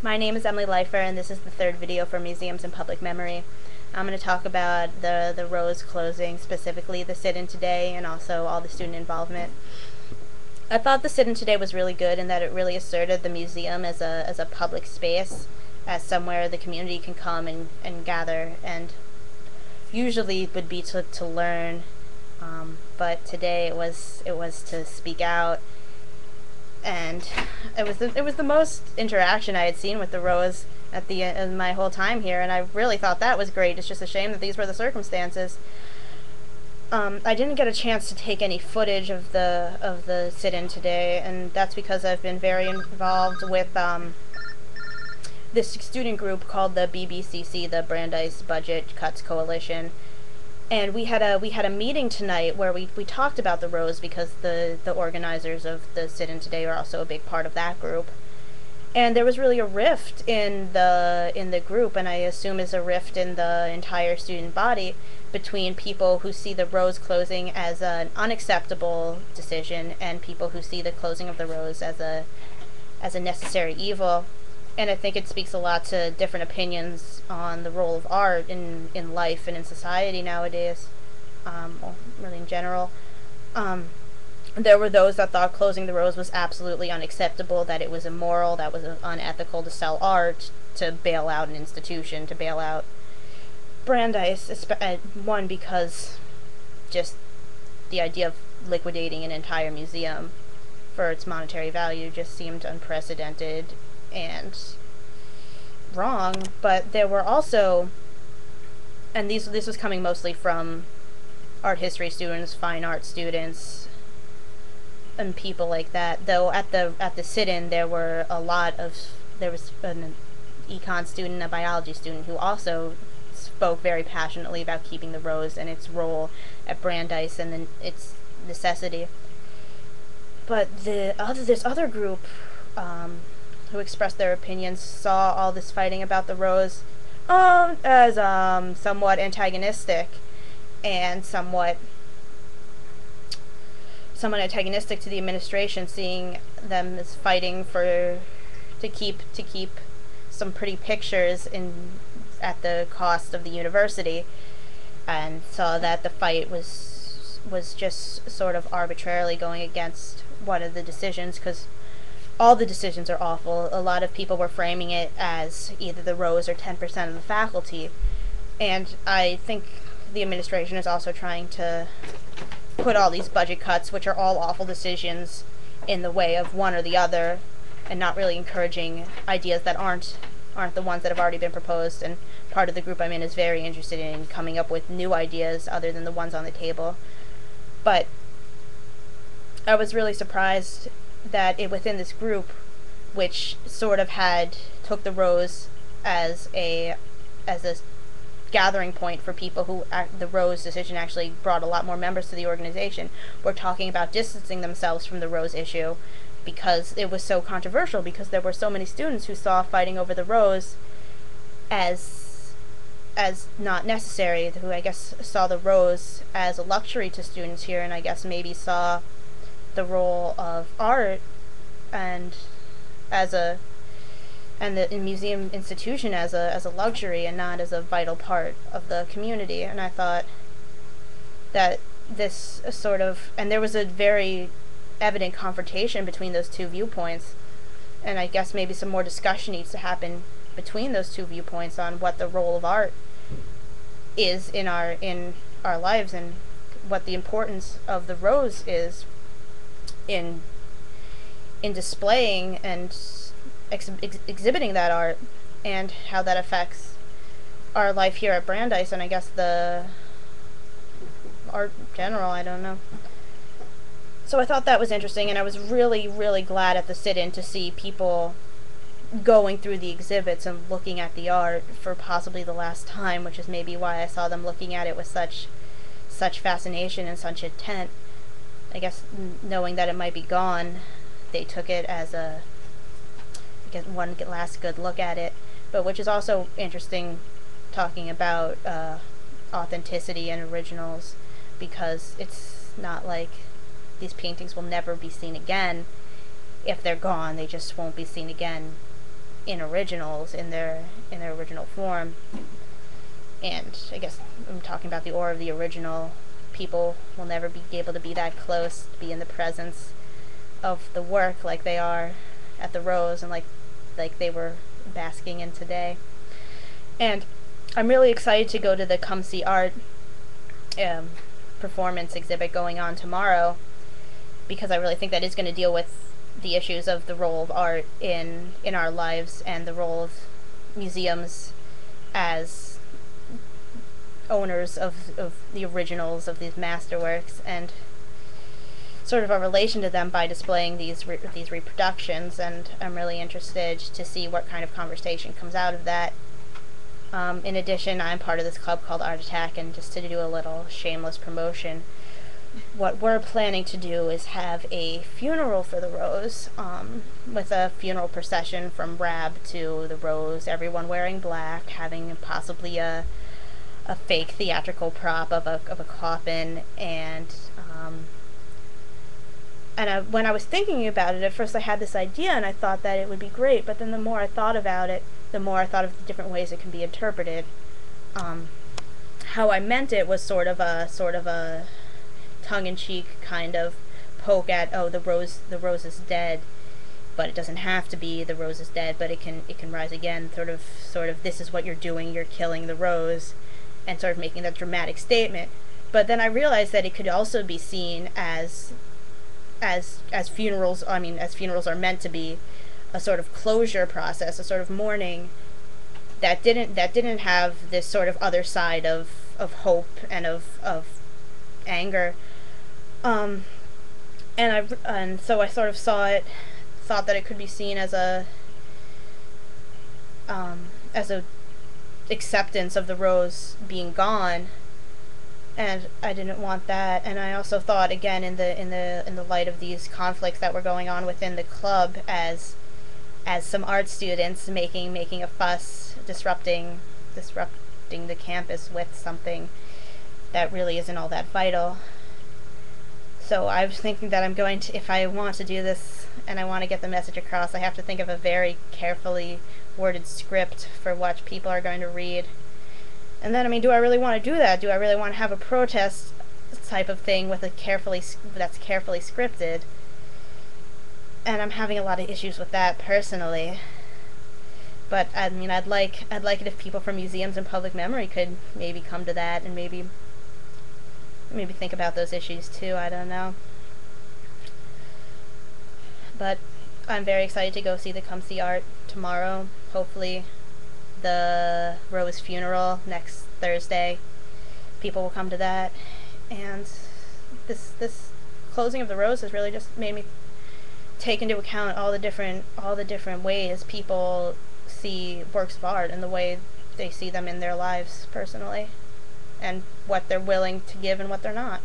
My name is Emily Leifer, and this is the third video for Museums and Public Memory. I'm going to talk about the Rose closing, specifically the sit-in today, and also all the student involvement. I thought the sit-in today was really good in that it really asserted the museum as a public space, as somewhere the community can come and gather, and usually would be to learn, but today it was to speak out, and it was the most interaction I had seen with the Rose at the end of my whole time here, and I really thought that was great. It's just a shame that these were the circumstances. I didn't get a chance to take any footage of the sit-in today, and that's because I've been very involved with this student group called the BBCC, the Brandeis Budget Cuts Coalition. And we had a meeting tonight where we talked about the Rose, because the organizers of the sit-in today are also a big part of that group. And there was really a rift in the group, and I assume is a rift in the entire student body, between people who see the Rose closing as an unacceptable decision and people who see the closing of the Rose as a necessary evil. And I think it speaks a lot to different opinions on the role of art in life and in society nowadays, well, really in general. There were those that thought closing the Rose was absolutely unacceptable, that it was immoral, that was unethical to sell art, to bail out an institution, to bail out Brandeis. One, because just the idea of liquidating an entire museum for its monetary value just seemed unprecedented and wrong. But there were also, and this was coming mostly from art history students, fine art students, and people like that. Though at the sit-in there was an econ student, a biology student, who also spoke very passionately about keeping the Rose and its role at Brandeis and its necessity. But this other group, who expressed their opinions, saw all this fighting about the Rose as somewhat antagonistic, and somewhat antagonistic to the administration, seeing them as fighting to keep some pretty pictures at the cost of the university, and saw that the fight was just sort of arbitrarily going against one of the decisions, because all the decisions are awful. A lot of people were framing it as either the Rose or 10% of the faculty, and I think the administration is also trying to put all these budget cuts, which are all awful decisions, in the way of one or the other, and not really encouraging ideas that aren't the ones that have already been proposed. And part of the group I'm in is very interested in coming up with new ideas other than the ones on the table. But I was really surprised that within this group, which sort of took the Rose as a gathering point for people who the Rose decision actually brought a lot more members to the organization, were talking about distancing themselves from the Rose issue because it was so controversial, because there were so many students who saw fighting over the Rose as not necessary, who I guess saw the Rose as a luxury to students here, and I guess maybe saw the role of art and the museum institution as a luxury and not as a vital part of the community. And I thought that this and there was a very evident confrontation between those two viewpoints, and I guess maybe some more discussion needs to happen between those two viewpoints on what the role of art is in our lives, and what the importance of the Rose is in displaying and exhibiting that art, and how that affects our life here at Brandeis, and I guess the art in general, I don't know. So I thought that was interesting, and I was really, really glad at the sit-in to see people going through the exhibits and looking at the art for possibly the last time, which is maybe why I saw them looking at it with such fascination and such intent. I guess knowing that it might be gone, they took it as one last good look at it. But which is also interesting, talking about authenticity and originals, because it's not like these paintings will never be seen again. If they're gone, they just won't be seen again in originals in their original form. And I guess I'm talking about the aura of the original. People will never be able to be that close, to be in the presence of the work like they are at the Rose, and like they were basking in today. And I'm really excited to go to the Come See Art performance exhibit going on tomorrow, because I really think that is going to deal with the issues of the role of art in our lives, and the role of museums as owners of the originals of these masterworks, and sort of a relation to them by displaying these reproductions. And I'm really interested to see what kind of conversation comes out of that. In addition, I'm part of this club called Art Attack, and just to do a little shameless promotion, what we're planning to do is have a funeral for the Rose, with a funeral procession from Rab to the Rose, everyone wearing black, having possibly a fake theatrical prop of a coffin. And when I was thinking about it, at first I had this idea and I thought that it would be great, but then the more I thought about it, the more I thought of the different ways it can be interpreted. How I meant it was sort of a tongue-in-cheek kind of poke at, oh, the rose is dead, but it doesn't have to be the rose is dead, but it can rise again. Sort of this is what you're doing, you're killing the rose, and sort of making that dramatic statement. But then I realized that it could also be seen as funerals. I mean, as funerals are meant to be, a sort of closure process, a sort of mourning that didn't have this sort of other side of hope and of anger. And so I sort of thought that it could be seen as a acceptance of the rose being gone, and I didn't want that. And I also thought, again, in the light of these conflicts that were going on within the club, as some art students making a fuss, disrupting the campus with something that really isn't all that vital. So I was thinking that I'm going to, if I want to do this and I want to get the message across, I have to think of a very carefully worded script for what people are going to read. And then, I mean, do I really want to do that? Do I really want to have a protest type of thing with that's carefully scripted? And I'm having a lot of issues with that personally. But I mean, I'd like it if people from museums and public memory could maybe come to that and maybe think about those issues too. I don't know. But I'm very excited to go see the Come See Art tomorrow. Hopefully the Rose funeral next Thursday, people will come to that. And this closing of the Rose has really just made me take into account all the different ways people see works of art and the way they see them in their lives personally, and what they're willing to give and what they're not.